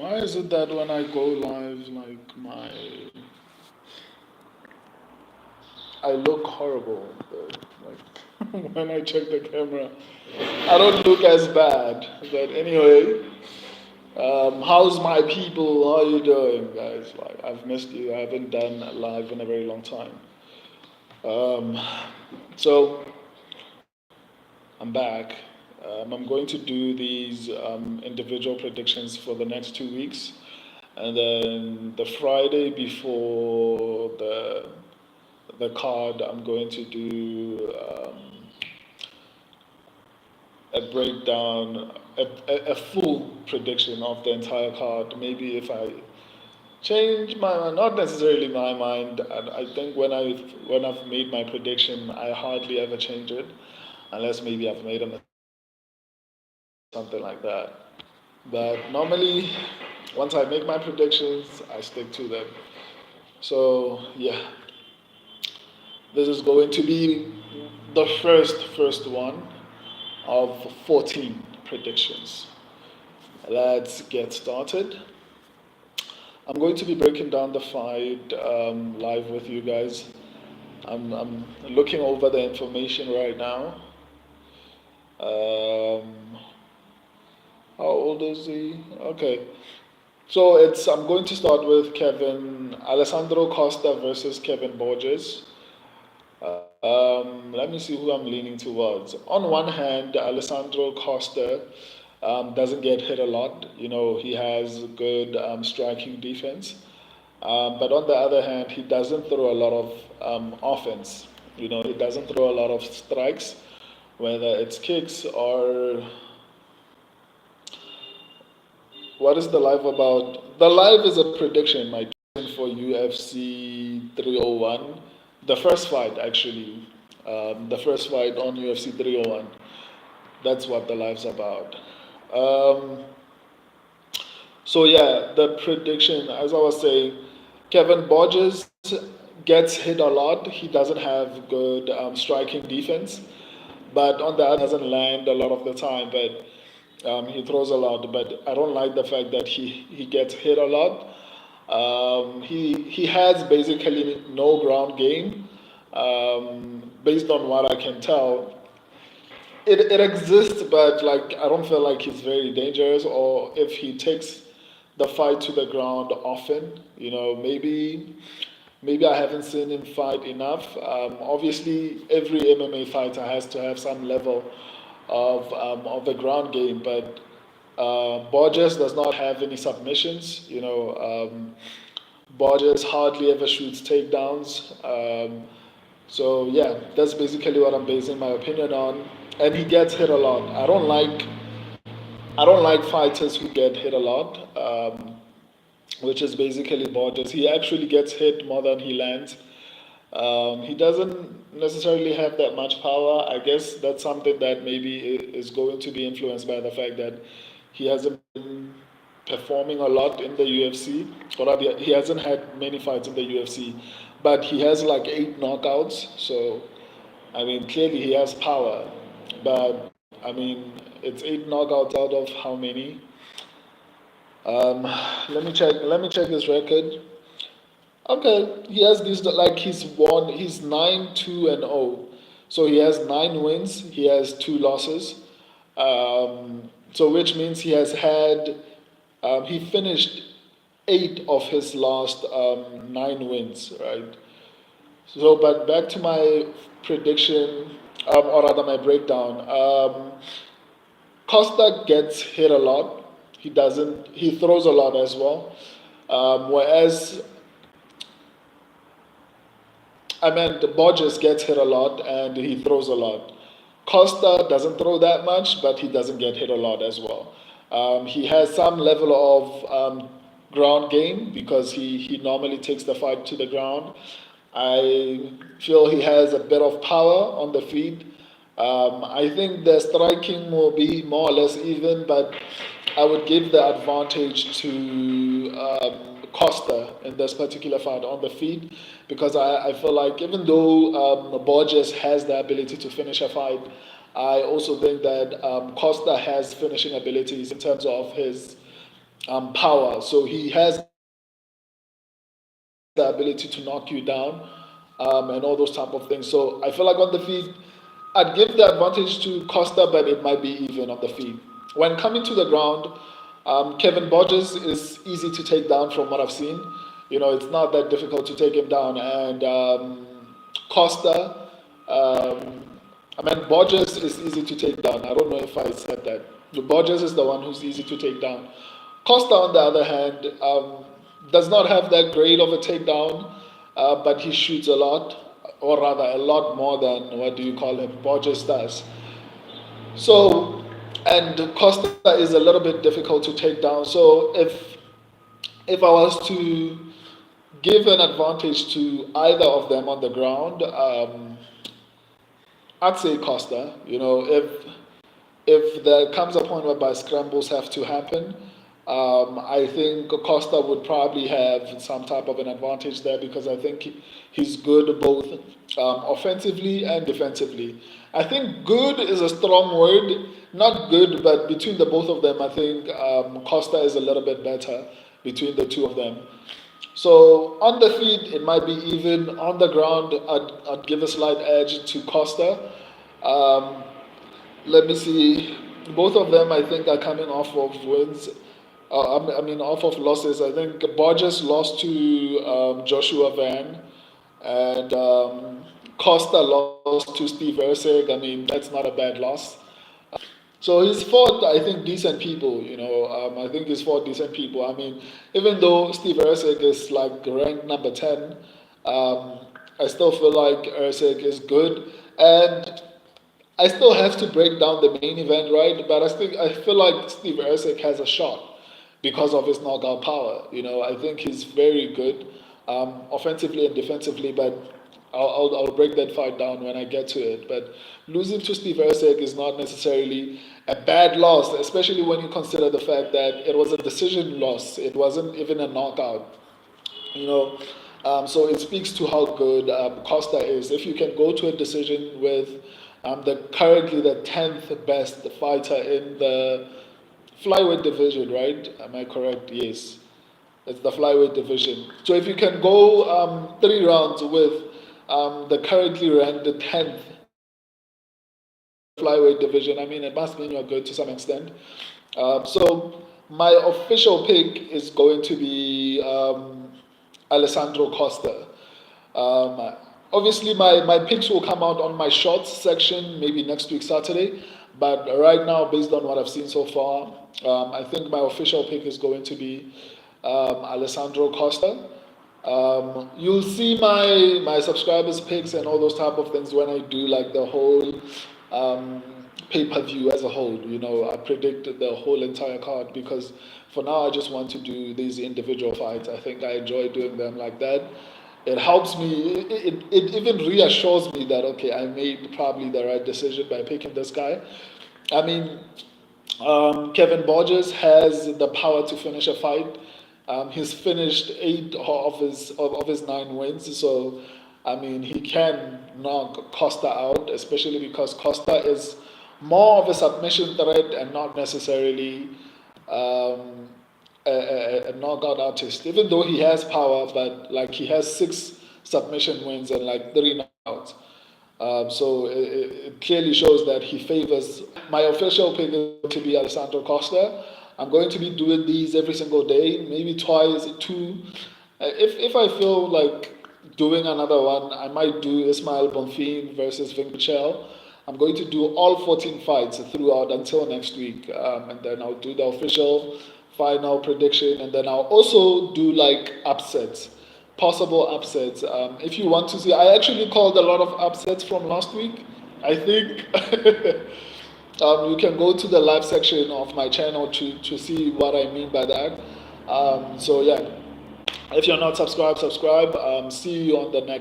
Why is it that when I go live, I look horrible, but when I check the camera, I don't look as bad. But anyway, how's my people? How you doing, guys? I've missed you. I haven't done a live in a very long time. Um, so I'm back. I'm going to do these individual predictions for the next 2 weeks. And then the Friday before the card, I'm going to do a breakdown, a full prediction of the entire card. Maybe if I change my mind, not necessarily my mind. I think when I've made my prediction, I hardly ever change it, unless maybe I've made a mistake or something like that. But normally, once I make my predictions, I stick to them. So yeah, this is going to be the first one of 14 predictions. Let's get started. I'm going to be breaking down the fight live with you guys. I'm looking over the information right now. Um, how old is he? Okay, so I'm going to start with Kevin Alessandro Costa versus Kevin Borges. Let me see who I'm leaning towards. On one hand, Alessandro Costa doesn't get hit a lot. He has good striking defense. But on the other hand, he doesn't throw a lot of offense. He doesn't throw a lot of strikes, whether it's kicks or what is the live about? The live is a prediction, my prediction for UFC 301. The first fight, actually. The first fight on UFC 301. That's what the live's about. Um, so, yeah, the prediction, as I was saying, Kevin Borges gets hit a lot. He doesn't have good striking defense, but on the other, doesn't land a lot of the time. But he throws a lot, but I don't like the fact that he gets hit a lot. He has basically no ground game, based on what I can tell. It exists, but I don't feel like he's very dangerous, or if he takes the fight to the ground often. Maybe I haven't seen him fight enough. Obviously, every MMA fighter has to have some level of the ground game, but Borges does not have any submissions. Borges hardly ever shoots takedowns. So yeah, that's basically what I'm basing my opinion on. And he gets hit a lot. I don't like fighters who get hit a lot, which is basically Borges. He actually gets hit more than he lands. He doesn't necessarily have that much power. I guess that's something that maybe is going to be influenced by the fact that he hasn't been performing a lot in the UFC, or rather, he hasn't had many fights in the UFC, but he has like 8 knockouts. So, I mean, clearly he has power, but I mean, it's 8 knockouts out of how many? Um, let me check. Let me check his record. Okay, he has this like he's 9-2-0, so he has 9 wins. He has 2 losses. So which means he finished 8 of his last 9 wins, right? So, but back to my prediction, or rather my breakdown. Costa gets hit a lot. He doesn't. He throws a lot as well. Whereas I mean, the Borges gets hit a lot and he throws a lot. Costa doesn't throw that much, but he doesn't get hit a lot as well. He has some level of ground game because he normally takes the fight to the ground. I feel he has a bit of power on the feet. I think the striking will be more or less even, but I would give the advantage to Costa in this particular fight on the feet because I feel like even though Borges has the ability to finish a fight, I also think that Costa has finishing abilities in terms of his power. So he has the ability to knock you down, and all those type of things. So I feel like on the feet, I'd give the advantage to Costa, but it might be even on the feet. When coming to the ground, Kevin Borges is easy to take down from what I've seen. It's not that difficult to take him down. And Costa, Borges is easy to take down. I don't know if I said that. Borges is the one who's easy to take down. Costa, on the other hand, does not have that great of a takedown, but he shoots a lot, or rather a lot more than, what do you call him, Borges does. So, and Costa is a little bit difficult to take down. So if I was to give an advantage to either of them on the ground, I'd say Costa. If there comes a point whereby scrambles have to happen, I think Costa would probably have some type of an advantage there because I think he's good both offensively and defensively. I think good is a strong word, not good, but between the both of them, I think Costa is a little bit better between the two of them. So on the feet, it might be even. On the ground, I'd give a slight edge to Costa. Um, Let me see. Both of them, I think, are coming off of wins. Off of losses. I think Borges lost to Joshua Van, and Costa lost to Steve Erceg. That's not a bad loss. So he's fought, I think, decent people. I think he's fought decent people. Even though Steve Erceg is like ranked number 10, I still feel like Erceg is good, and I still have to break down the main event, right? But I feel like Steve Erceg has a shot because of his knockout power. I think he's very good, offensively and defensively. But I'll break that fight down when I get to it. But losing to Steve Erceg is not necessarily a bad loss, especially when you consider the fact that it was a decision loss. It wasn't even a knockout. You know, so it speaks to how good Costa is. If you can go to a decision with currently the 10th best fighter in the flyweight division, right? Am I correct? Yes, it's the flyweight division. So if you can go 3 rounds with the currently ranked 10th flyweight division, it must mean you're good to some extent. So my official pick is going to be Alessandro Costa. Obviously, my picks will come out on my shorts section maybe next week, Saturday. But right now, based on what I've seen so far, I think my official pick is going to be Alessandro Costa. You'll see my subscribers' picks and all those type of things when I do like the whole pay-per-view as a whole. I predict the whole entire card because for now I just want to do these individual fights. I think I enjoy doing them like that. It helps me, it even reassures me that, okay, I made probably the right decision by picking this guy. Kevin Borges has the power to finish a fight. He's finished 8 of his 9 wins, so he can knock Costa out, especially because Costa is more of a submission threat and not necessarily a knockout artist. Even though he has power, but like he has 6 submission wins and like 3 knockouts. So it clearly shows that he favors. My official pick is to be Alessandro Costa. I'm going to be doing these every single day, maybe twice, 2. If I feel like doing another one, I might do Ismail Bonfim versus Ving Pichel. I'm going to do all 14 fights throughout until next week, and then I'll do the official final prediction, and then I'll also do like upsets, possible upsets. If you want to see, I actually called a lot of upsets from last week. I think you can go to the live section of my channel to see what I mean by that. So yeah, if you're not subscribed, subscribe. See you on the next.